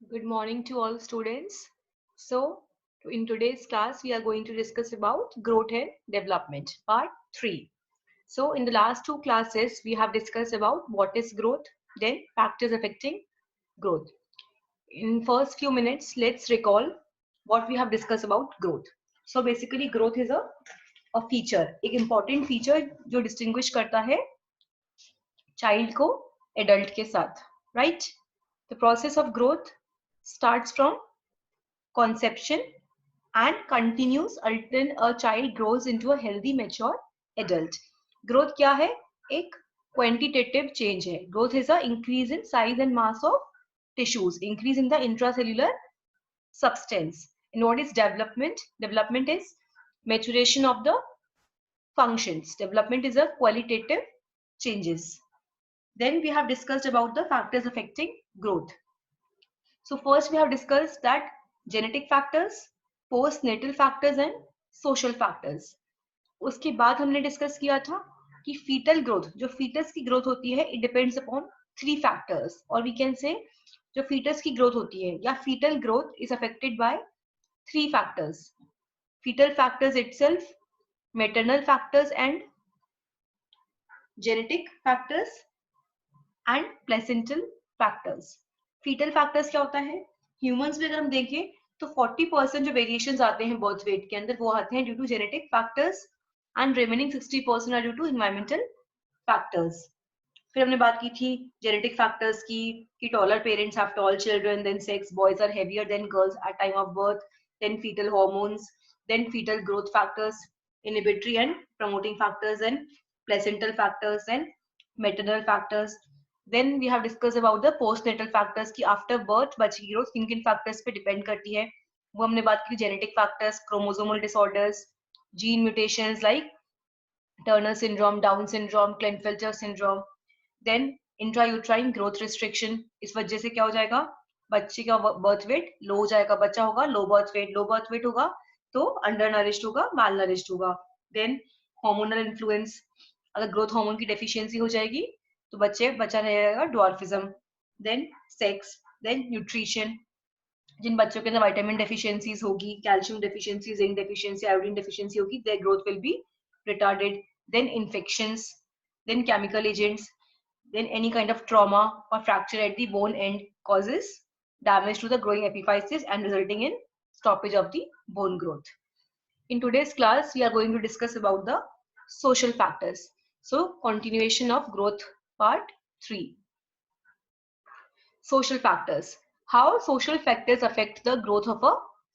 Good morning to all students. So, in today's class, we are going to discuss about growth and development, part 3. So, in the last two classes, we have discussed about what is growth, then factors affecting growth. In first few minutes, let's recall what we have discussed about growth. So, basically, growth is a feature, एक important feature जो distinguish करता है child को adult के साथ, right? The process of growth starts from conception and continues until a child grows into a healthy mature adult. Growth क्या है? एक quantitative change है. Growth is a increase in size and mass of tissues, increase in the intracellular substance. And what is development? Development is maturation of the functions. Development is a qualitative changes. Then we have discussed about the factors affecting growth. So first we have discussed that genetic factors, postnatal factors and social factors. उसके बाद हमने discuss किया था कि fetal growth, जो fetus की growth होती है, it depends upon three factors. और we can say जो fetus की growth होती है या fetal growth is affected by three factors. Fetal factors itself, maternal factors and genetic factors and placental factors. Fetal factors क्या होता है? ह्यूमंस में अगर हम देखें तो 40% जो वेरिएशंस आते हैं बर्थ वेट के अंदर वो आते हैं due to genetic factors and remaining 60% are due to environmental factors. फिर हमने बात की थी जेनेटिक फैक्टर्स की कि taller parents have tall children, then sex boys are heavier than girls at time of birth, then fetal hormones, then fetal growth factors, inhibitory and promoting factors and placental factors and maternal factors. Then we have discussed about the postnatal factors कि after birth बच्चे की growth किन किन factors पे depend करती है. वो हमने बात की genetic factors, chromosomal disorders, gene mutations like Turner syndrome, Down syndrome, Klinefelter syndrome. Then intrauterine growth restriction. इस वजह से क्या हो जाएगा? बच्चे का birth weight low हो जाएगा. बच्चा होगा low birth weight होगा तो undernourished होगा, malnourished होगा. Then hormonal influence. अगर growth hormone की deficiency हो जाएगी तो बच्चा रहेगा dwarfism. Then sex, then nutrition. जिन बच्चों के अंदर विटामिन डेफिशिएंसीज होगी, calcium deficiency, zinc deficiency, iodine deficiency होगी, their growth will be retarded. Then infections, then chemical agents, then any kind of trauma or fracture at the bone end causes damage to the growing epiphysis and resulting in stoppage of the bone growth. In today's class, we are going to discuss about the social factors. So, continuation of growth part 3. Social factors. How social factors affect the growth of a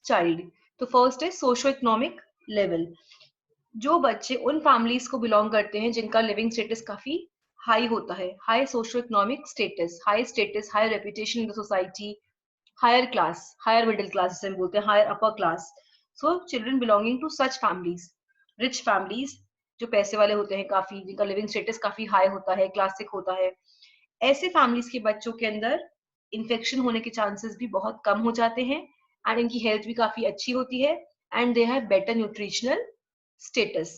child? तो first है socio economic level. जो बच्चे उन families को belong करते हैं जिनका living status काफी हाई होता है, high socio economic status, high reputation in the society, higher class, higher middle class जिसे हम बोलते हैं, higher upper class. So children belonging to such families, rich families, जो पैसे वाले होते हैं काफी, जिनका लिविंग स्टेटस काफी हाई होता है, क्लासिक होता है, ऐसे फैमिलीज के बच्चों के अंदर इन्फेक्शन होने के चांसेस भी बहुत कम हो जाते हैं एंड इनकी हेल्थ भी काफी अच्छी होती है and they have better nutritional status.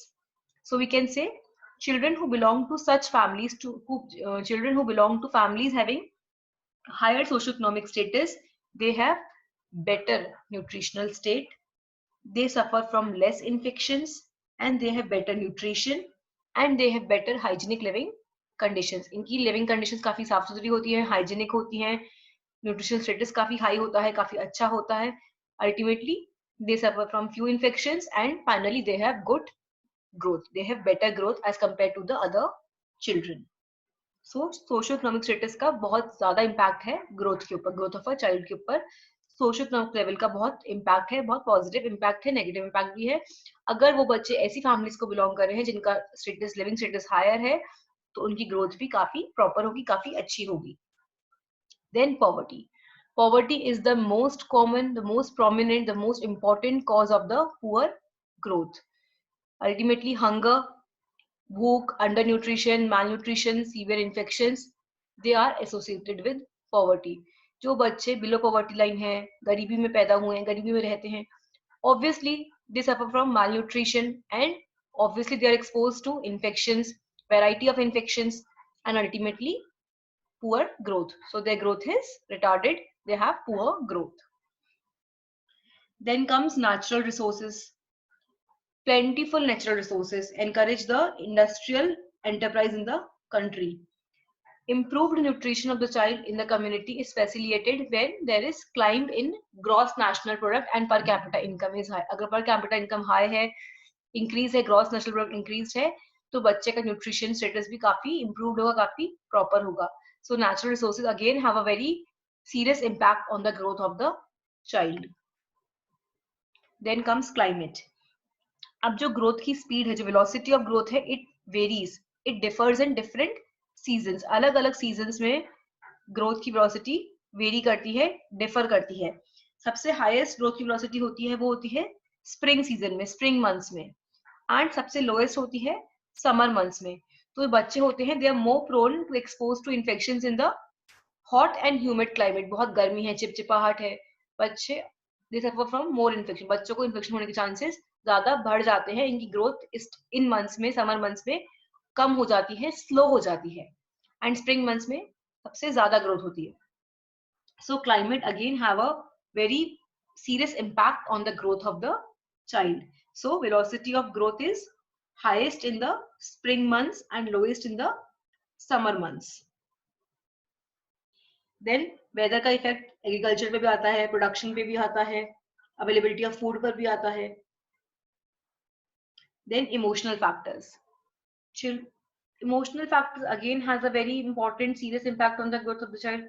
So we can say children who belong to such families, children who belong to families having higher socioeconomic status, they have better nutritional state, they suffer from less infections and they have better nutrition and they have better hygienic living conditions. इनकी living conditions काफी साफ सुथरी होती है, hygienic होती हैं, nutritional status काफी high होता है, काफी अच्छा होता है. Ultimately, they suffer from few infections and finally they have good growth. They have better growth as compared to the other children. So socio economic status का बहुत ज्यादा इम्पैक्ट है ग्रोथ के ऊपर, ग्रोथ ऑफ अ चाइल्ड के ऊपर. Socio economic level का बहुत इम्पैक्ट है, बहुत पॉजिटिव इम्पैक्ट है, नेगेटिव इम्पैक्ट भी है. अगर वो बच्चे ऐसी फैमिलीज को बिलोंग कर रहे हैं जिनका स्टेटस, लिविंग स्टेटस हायर है, तो उनकी ग्रोथ भी काफी प्रॉपर होगी, काफी अच्छी होगी. Then poverty. Poverty is the most common, the most prominent, the most important cause of the poor growth. Ultimately, hunger, भूख, undernutrition, malnutrition, severe infections, they are associated with poverty. जो बच्चे below poverty line है, गरीबी में पैदा हुए हैं, गरीबी में रहते हैं, obviously they suffer from malnutrition and obviously they are exposed to infections, variety of infections, and ultimately poor growth. So their growth is retarded. They have poor growth. Then comes natural resources. Plentiful natural resources encourage the industrial enterprise in the country. Improved nutrition of the child in the community is facilitated when there is climb in gross national product and per capita income is high. अगर per capita income high है, increase है, gross national product increased है, तो बच्चे का nutrition status भी काफी improved होगा, काफी proper होगा. So natural resources again have a very serious impact on the growth of the child. Then comes climate. अब जो ग्रोथ की स्पीड है, जो वेलोसिटी ऑफ ग्रोथ है, it varies, it differs in different seasons. अलग अलग seasons में growth की वेलोसिटी वेरी करती है, डिफर करती है. सबसे हाईएस्ट ग्रोथ की वेलोसिटी होती है, वो होती है स्प्रिंग सीजन में, स्प्रिंग मंथ्स में, एंड सबसे लोएस्ट होती है समर मंथ्स में. तो बच्चे होते हैं, they are more prone to expose to infections in the hot and humid climate. बहुत गर्मी है, चिपचिपाहट है, बच्चे दे सफर फ्रॉम मोर इन्फेक्शन. बच्चों को इन्फेक्शन होने के चांसेस ज्यादा बढ़ जाते हैं. इनकी ग्रोथ इन मंथ्स में, समर मंथ्स में कम हो जाती है, स्लो हो जाती है, एंड स्प्रिंग मंथ्स में सबसे ज्यादा ग्रोथ होती है. सो climate again have a very serious impact on the growth of the child. So velocity of growth is highest in the spring months and lowest in the summer months. Then weather का effect agriculture पे भी आता है, production पे भी आता है, availability of food पर भी आता है. Then emotional factors. Emotional factors again has a very important serious impact on the growth of the child.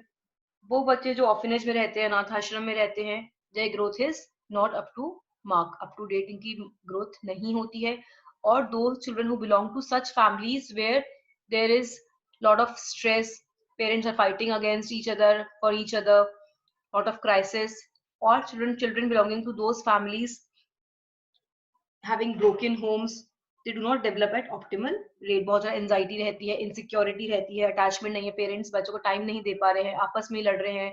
वो बच्चे जो ऑर्फनेज में रहते हैं, अनाथ आश्रम में रहते हैं, their growth is not up to mark, up to date, इनकी growth नहीं होती है. और those children who belong to such families where there is lot of stress, parents are fighting against each other, for each other, lot of crisis, or children belonging to those families having broken homes, they do not develop at optimal rate. बहुत ज़्यादा anxiety रहती है, insecurity रहती है, attachment नहीं है, parents बच्चों को टाइम नहीं दे पा रहे हैं, आपस में लड़ रहे हैं,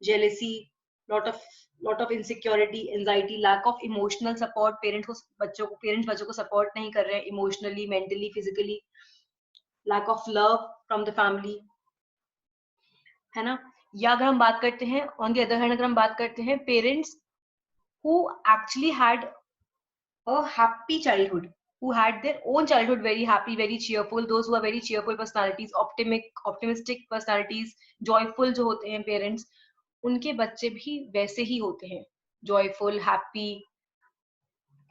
jealousy, lot of insecurity, anxiety, lack of emotional support. Parents बच्चों को सपोर्ट नहीं कर रहे हैं emotionally, mentally, physically. lack of love from the family, है ना. या अगर हम बात करते हैं ऑन द अदर हैंड, अगर हम बात करते हैं parents who actually had a happy childhood, who had their own childhood very happy, very cheerful, those who are very cheerful personalities, optimistic personalities, joyful जो होते हैं parents, उनके बच्चे भी वैसे ही होते हैं, joyful, happy,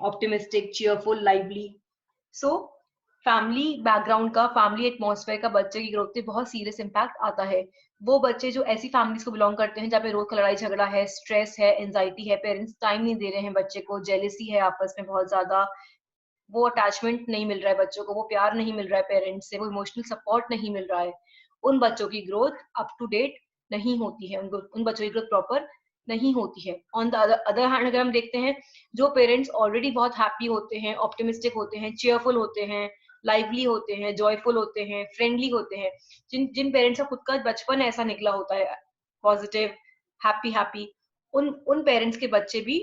optimistic, cheerful, lively. So family background का, फैमिली एटमॉस्फेयर का बच्चे की ग्रोथ पे बहुत सीरियस इम्पैक्ट आता है. वो बच्चे जो ऐसी फैमिलीज को बिलोंग करते हैं जहाँ पे रोज का लड़ाई झगड़ा है, स्ट्रेस है, एंजाइटी है, पेरेंट्स टाइम नहीं दे रहे हैं बच्चे को, जेलेसी है आपस में बहुत ज्यादा, वो अटैचमेंट नहीं मिल रहा है बच्चों को, वो प्यार नहीं मिल रहा है पेरेंट्स से, वो इमोशनल सपोर्ट नहीं मिल रहा है, उन बच्चों की ग्रोथ अप टू डेट नहीं होती है, उन बच्चों की ग्रोथ प्रॉपर नहीं होती है. ऑन द अदर हैंड अगर हम देखते हैं, जो पेरेंट्स ऑलरेडी बहुत हैप्पी होते हैं, ऑप्टिमिस्टिक होते हैं, चेयरफुल होते हैं, लाइवली होते हैं, जॉयफुल होते हैं, फ्रेंडली होते हैं, जिन पेरेंट्स का खुद का बचपन ऐसा निकला होता है, पॉजिटिव, हैप्पी, उन पेरेंट्स के बच्चे भी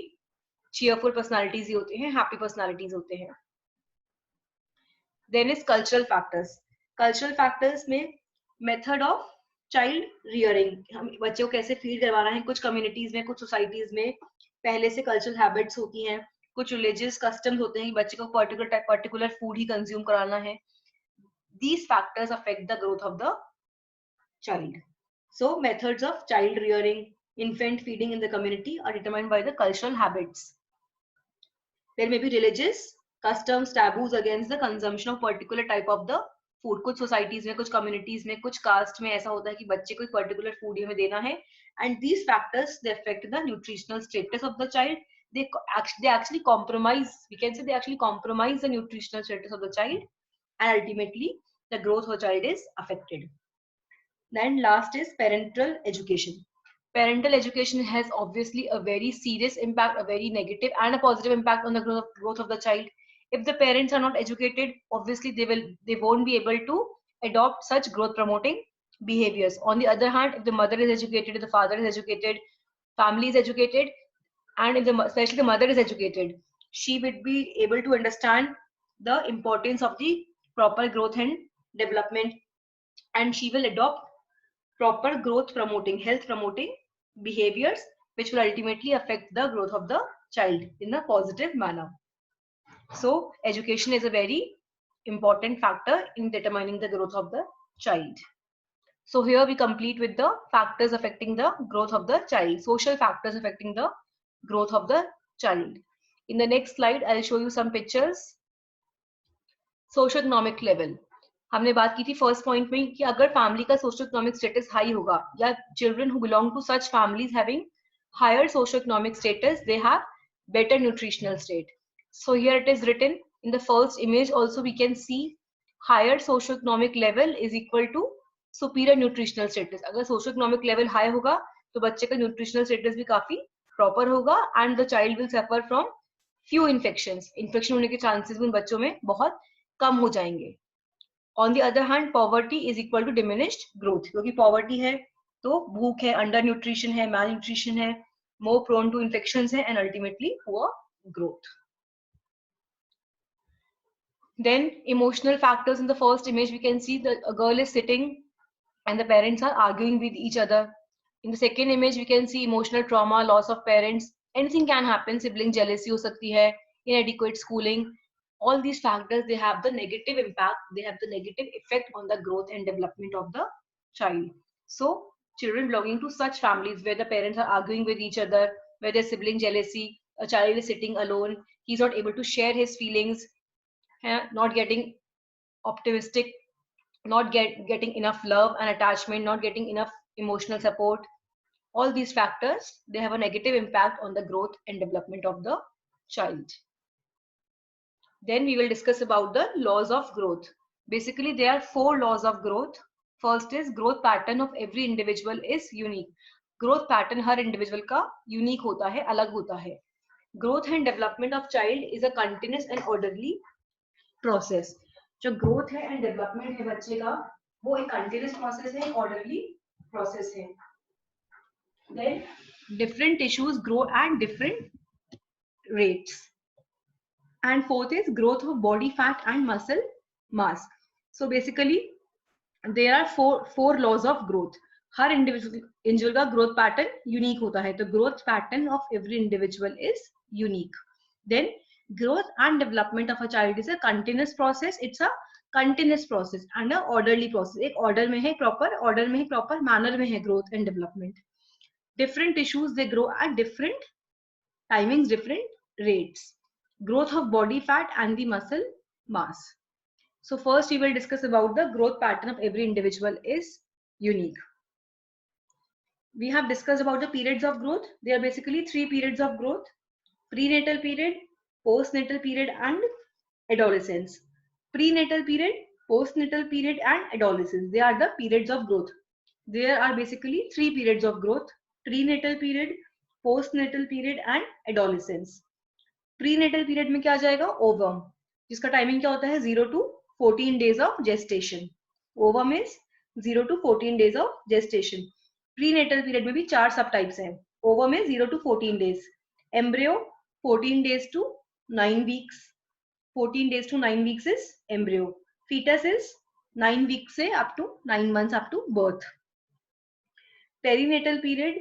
cheerful personalities ही होते हैं, happy personalities होते हैं. Then is cultural factors. Cultural factors में method of child rearing, हम बच्चों को कैसे फीड करवाना है. कुछ कम्युनिटीज में, कुछ सोसाइटीज में पहले से कल्चरल हैबिट्स होती हैं, कुछ रिलीजियस कस्टम्स होते हैं कि बच्चे को पर्टिकुलर फूड ही कंज्यूम कराना है. These factors affect the growth of the child. So methods of child rearing, infant feeding in the community are determined by the cultural habits. There may be religious customs, taboos against the consumption of particular type of the food. कुछ societies में, कुछ communities में, कुछ cast में ऐसा होता है कि बच्चे को एक पर्टिकुलर फूड हमें देना है, and these factors they affect the nutritional status of the child. They actually compromise, we can say they actually compromise the nutritional status of the child, and ultimately the growth of the child is affected. Then last is parental education. Parental education has obviously a very serious impact, a very negative and a positive impact on the growth of the child. If the parents are not educated, obviously they won't be able to adopt such growth promoting behaviors. On the other hand, if the mother is educated, if the father is educated, family is educated, and if especially the mother is educated, she would be able to understand the importance of the proper growth and development, and she will adopt proper growth promoting, health promoting behaviors which will ultimately affect the growth of the child in a positive manner. So education is a very important factor in determining the growth of the child. So here we complete with the factors affecting the growth of the child, social factors affecting the growth of the child. In the next slide, I'll show you some pictures. Socio economic level, हमने बात की थी first point में कि अगर family का socio economic status high होगा या children who belong to such families having higher socio economic status they have better nutritional state. So here it is written in the first image also we can see higher socio-economic level is equal to superior nutritional status. अगर socio-economic level high होगा तो बच्चे का nutritional status भी काफी proper होगा and the child will suffer from few infections. Infection होने के chances भी उन बच्चों में बहुत कम हो जाएंगे. On the other hand poverty is equal to diminished growth, क्योंकि पॉवर्टी है तो भूख है, अंडर न्यूट्रिशन है, मैल न्यूट्रिशन है, मोर प्रोन टू इन्फेक्शंस है and ultimately poor growth. Then emotional factors. In the first image we can see that a girl is sitting and the parents are arguing with each other. In the second image we can see emotional trauma, loss of parents, anything can happen, sibling jealousy हो सकती है, inadequate schooling. All these factors, they have the negative impact, they have the negative effect on the growth and development of the child. So children belonging to such families where the parents are arguing with each other, where there's sibling jealousy, a child is sitting alone, he's not able to share his feelings, not getting optimistic, not getting enough love and attachment, not getting enough emotional support. All these factors, they have a negative impact on the growth and development of the child. Then we will discuss about the laws of growth. Basically, there are 4 laws of growth. First is growth pattern of every individual is unique. Growth pattern her individual का unique होता है, अलग होता है. Growth and development of child is a continuous and orderly process. जो growth है and development है बच्चे का, वो एक continuous process है, एक orderly process है. Then different tissues grow at different rates. And fourth is growth of body fat and muscle mass. So basically there are four laws of growth. Her individual का growth pattern unique होता है, तो growth pattern of every individual is unique. Then growth and development of a child is a continuous process. It's a continuous process and a orderly process. एक order में है, proper order में है, proper manner में है growth and development. Different tissues, they grow at different timings, different rates. Growth of body fat and the muscle mass. So first we will discuss about the growth pattern of every individual is unique. We have discussed about the periods of growth. There are basically 3 periods of growth: prenatal period, postnatal period and adolescence. Prenatal period, postnatal period and adolescence, they are the periods of growth. There are basically 3 periods of growth: prenatal period, postnatal period and adolescence. Prenatal period में क्या आ जाएगा? Ovum, जिसका timing क्या होता है? 0 to 14 days of gestation. Ovum is 0 to 14 days of gestation. Prenatal period में भी 4 सब टाइप्स हैं. Ovum is 0 to 14 days, embryo 14 days to 9 weeks, 14 days to 9 weeks is embryo, fetus is 9 weeks से up to 9 months up to birth. Perinatal period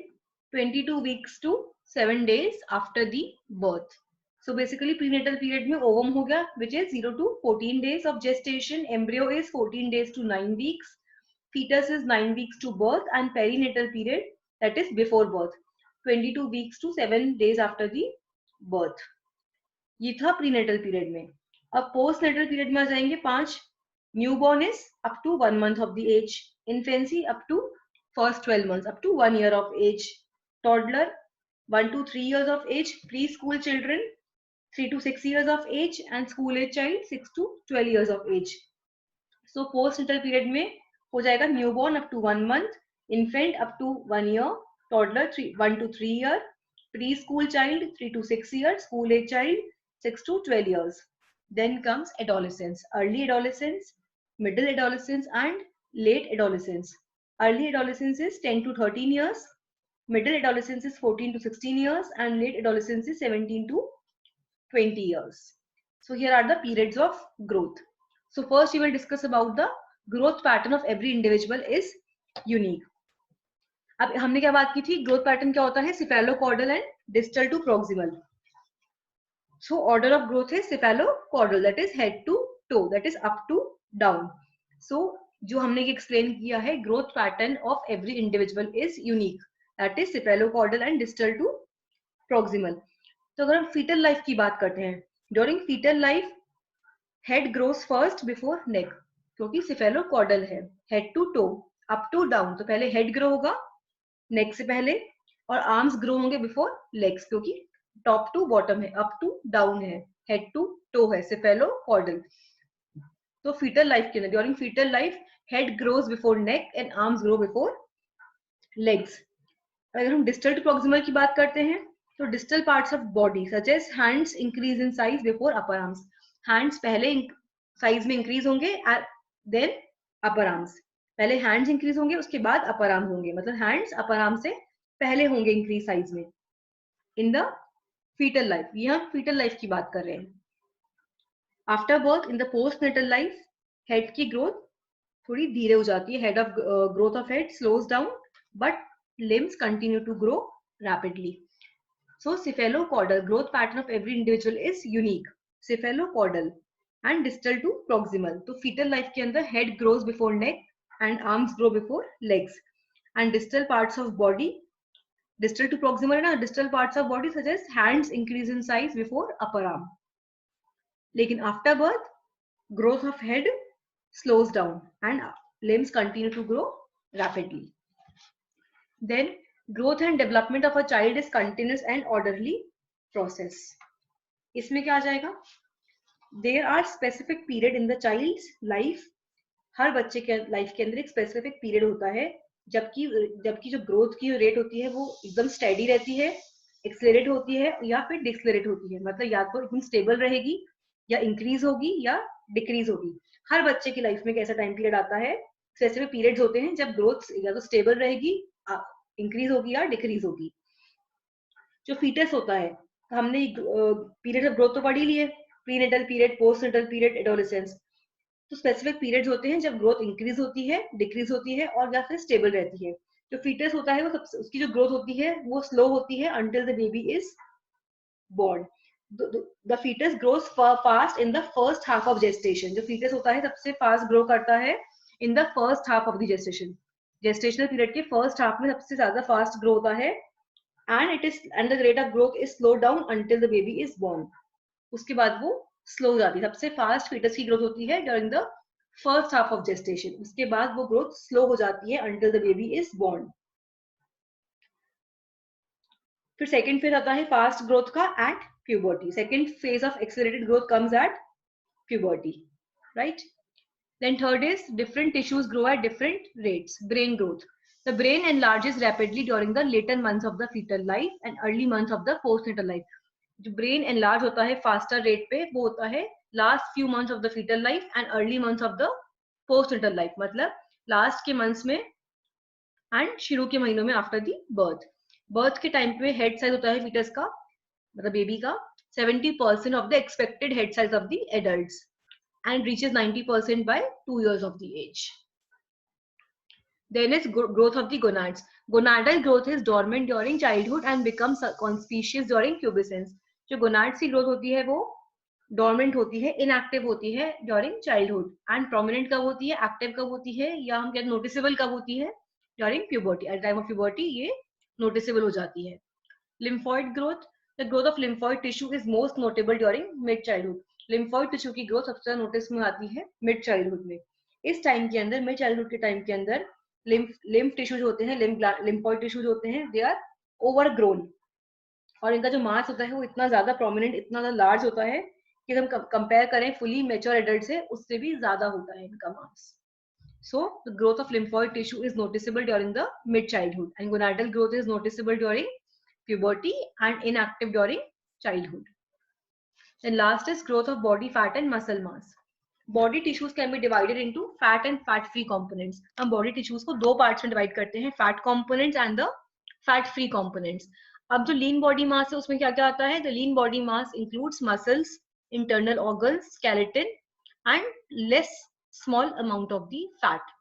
22 weeks to 7 days after the birth. So basically prenatal period में ovum हो गया, which is 0 to 14 days of gestation, embryo is 14 days to 9 weeks, fetus is 9 weeks to birth, and perinatal period, that is before birth, 22 weeks to 7 days after the birth. ये था prenatal period में. अब postnatal period में आ जाएंगे 5. Newborn is up to 1 month of the age, infancy up to first 12 months, up to 1 year of age, toddler 1 to 3 years of age, preschool children 3 to 6 years of age, and school age child 6 to 12 years of age. So postnatal period में हो जाएगा newborn up to 1 month, infant up to 1 year, toddler 1 to 3 year, preschool child 3 to 6 years, school age child 6 to 12 years. Then comes adolescence, early adolescence, middle adolescence and late adolescence. Early adolescence is 10 to 13 years, middle adolescence is 14 to 16 years, and late adolescence is 17 to 20 years. So here are the periods of growth. So first we will discuss about the growth pattern of every individual is unique. अब हमने क्या बात की थी, growth pattern क्या होता है, cephalocaudal and distal to proximal. So order of growth is cephalocaudal, that is head to toe, that is up to down. So जो हमने एक्सप्लेन किया है, growth pattern of every individual is unique, that is cephalocaudal and distal to proximal. तो अगर हम fetal life की बात करते हैं, during fetal life head grows first before neck, क्योंकि cephalocaudal है, head to toe, up to down, तो पहले head grow होगा neck से पहले, और arms grow होंगे before legs, क्योंकि टॉप टू बॉटम है, अप टू डाउन है, हेड टू टो है, सेफेलोकॉर्डल. तो फीटल लाइफ के अंदर, during fetal life head grows before neck and arms grow before legs. अगर हम डिस्टल टू प्रॉक्सिमल की बात करते हैं, तो distal parts of body such as hands increase in size before upper arms. Hands पहले साइज में इंक्रीज होंगे, देन अपर आर्म्स. पहले हैंड्स इंक्रीज होंगे, उसके बाद अपर आर्म्स होंगे, मतलब हैंड्स अपर आर्म से पहले होंगे इंक्रीज साइज में इन द फीटल लाइफ. ये हम फीटल लाइफ की बात कर रहे हैं. After birth in the post natal life head की ग्रोथ थोड़ी धीरे हो जाती है, head of growth of head slows down, but limbs continue to grow rapidly. So cephalocaudal growth pattern of every individual is unique, cephalocaudal and distal to proximal. तो fetal life के अंदर head grows before neck and arms grow before legs, and distal parts of body, distal to proximal ना, distal parts of body such as hands increase in size before upper arm. लेकिन after birth growth of head slows down and limbs continue to grow rapidly. Then growth and development of a child is continuous and orderly process. इसमें क्या आ जाएगा, there are specific period in the child's life. हर बच्चे के life के अंदर एक specific period होता है जबकि जो ग्रोथ की रेट होती है वो एकदम स्टेडी रहती है, एक्सेलरेट होती है या फिर डिक्सेलरेट होती है. मतलब या तो एकदम स्टेबल रहेगी, या इंक्रीज होगी, या डिक्रीज होगी. हर बच्चे की लाइफ में एक ऐसा टाइम पीरियड आता है, स्पेसिफिक पीरियड्स होते हैं जब ग्रोथ या तो स्टेबल रहेगी, इंक्रीज होगी या डिक्रीज होगी. जो फीटस होता है, हमने पीरियड ऑफ ग्रोथ तो पढ़ ही लिए, prenatal period, post natal period, adolescence. तो स्पेसिफिक पीरियड्स होते हैं जब ग्रोथ इंक्रीज होती है, डिक्रीज होती है, और या फिर स्टेबल रहती है. जो फीटस होता है वो सबसे, उसकी जो ग्रोथ होती है वो स्लो होती है until the baby is born. The fetus grows fast in the first half of gestation. जो फीटस होता है सबसे फास्ट ग्रो करता है in the first half of the gestation. Gestational period के फर्स्ट हाफ में सबसे ज्यादा फास्ट ग्रो होता है, and the rate of growth is slowed down until the baby is born. उसके बाद वो स्लो हो जाती है. सबसे फास्ट फीटस की ग्रोथ होती है during the first half of gestation, उसके बाद वो ग्रोथ स्लो हो जाती है until the baby is born. फिर सेकंड फेज आता है फास्ट ग्रोथ का at puberty. Second phase of accelerated growth comes at puberty, right. Then third is different tissues grow at different rates. Brain growth. The brain enlarges rapidly during the later months of the fetal life and early months of the postnatal life. जो brain enlarge होता है faster rate पे, वो होता है last few months of the fetal life and early months of the postnatal life, मतलब last के months में एंड शुरू के महीनों में आफ्टर द बर्थ. बर्थ के टाइम पे हेड साइज होता है फीटस का, मतलब बेबी का 70% of the expected head size of the adults and reaches 90% by 2 years of the age. Then is growth of the gonads. Gonadal growth is dormant during childhood and becomes conspicuous during pubescence. जो gonads की growth होती है वो dormant होती है, inactive होती है during childhood, and prominent कब होती है, एक्टिव कब होती है, या हम कहते हैं नोटिसेबल कब होती है, during puberty. At time of puberty ये नोटिसेबल हो जाती है. Lymphoid growth. The growth of lymphoid tissue is most notable during mid childhood. Lymphoid tissue की ग्रोथ सबसे ज्यादा नोटिस में आती है मिड चाइल्डहुड में. इस टाइम के अंदर, मिड चाइल्डहुड के टाइम के अंदर लिम्फ टिश्यूज होते हैं, लिम्फॉइड टिश्यूज होते हैं, दे आर ओवरग्रोन, और इनका जो मास होता है वो इतना ज्यादा प्रोमिनेंट, इतना ज्यादा लार्ज होता है कि हम कंपेयर करें फुली मैच्योर एडल्ट से, उससे भी ज्यादा होता है इनका मास. So the growth of lymphoid tissue is noticeable during the mid childhood, and gonadal growth is noticeable during puberty and inactive during childhood. Then last is growth of body fat and muscle mass. Body tissues can be divided into fat and fat free components. हम body tissues को दो parts में divide करते हैं, fat components and the fat free components. अब जो lean body mass है उसमें क्या क्या आता है? The lean body mass includes muscles, internal organs, skeleton and less small amount of the fat.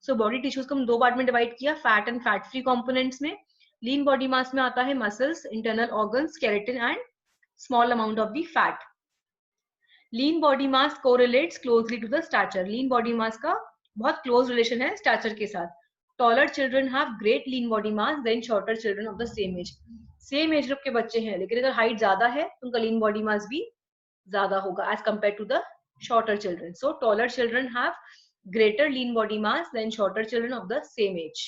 So body tissues को हम दो पार्ट में डिवाइड किया, fat and fat free components में. लीन बॉडी मास में आता है muscles, internal organs, skeleton and small amount of the fat. Lean body mass correlates closely to the stature. Lean body mass का बहुत close relation है stature के साथ. Taller children have great lean body mass than shorter children of the same age. Same age group के बच्चे हैं लेकिन अगर हाइट ज्यादा है तो उनका लीन बॉडी मास भी ज्यादा होगा as compare to the shorter children. So taller children have greater lean body mass than shorter children of the same age.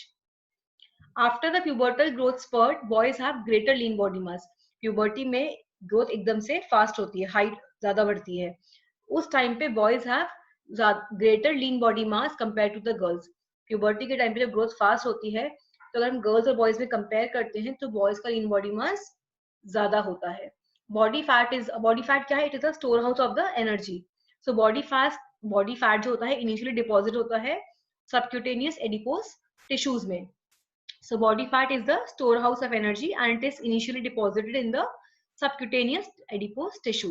After the pubertal growth spurt, boys have greater lean body mass. Puberty में growth एकदम से fast होती है, height ज्यादा बढ़ती है. उस time पे boys have greater lean body mass compared to the girls. Puberty के टाइम पे जब growth fast होती है तो अगर हम girls और boys में compare करते हैं तो boys का lean body mass ज्यादा होता है. Body fat क्या है? It is a storehouse of the energy. So body fat जो होता है इनिशियली डिपॉजिट होता है सबक्यूटेनियस एडिपोस टिश्यूज में. So body fat is the store house of energy and it is initially deposited in the subcutaneous adipose tissue.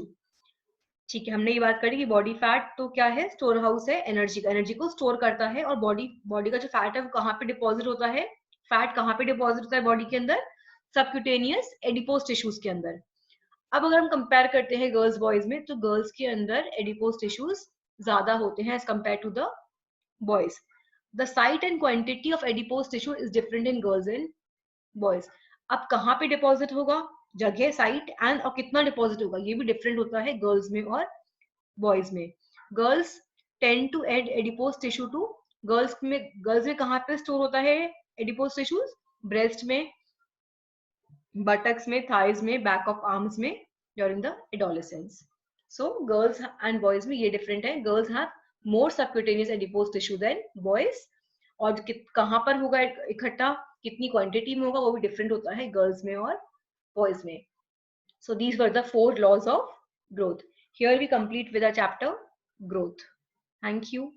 ठीक है, हमने ये बात करी कि बॉडी फैट तो क्या है? स्टोर हाउस है एनर्जी का, एनर्जी को स्टोर करता है. और बॉडी का जो फैट है वो कहाँ पे डिपॉजिट होता है? फैट कहाँ पे डिपॉजिट होता है बॉडी के अंदर? सबक्यूटेनियस एडिपोस टिश्यूज के अंदर. अब अगर हम कंपेयर करते हैं गर्ल्स बॉयज में तो गर्ल्स के अंदर एडिपोस टिश्यूज ज्यादा होते हैं as compare to the boys. The site and quantity of adipose tissue is different in girls and boys. अब कहाँ पे डिपॉजिट होगा? जगह, साइट एंड और कितना डिपॉजिट होगा ये भी डिफरेंट होता है गर्ल्स में और बॉयज में. Girls tend to add adipose tissue to. Girls में कहाँ पे स्टोर होता है एडिपोज टिश्यूज? ब्रेस्ट में, बटक्स में, थाइज में, बैक ऑफ आर्म्स में during the adolescence. So girls and boys में ये different है. Girls have more subcutaneous adipose tissue than boys. और कहाँ पर होगा इकट्ठा, कितनी क्वांटिटी में होगा वो भी different होता है girls में और boys में. So these were the 4 laws of growth. Here we complete with a chapter growth. Thank you.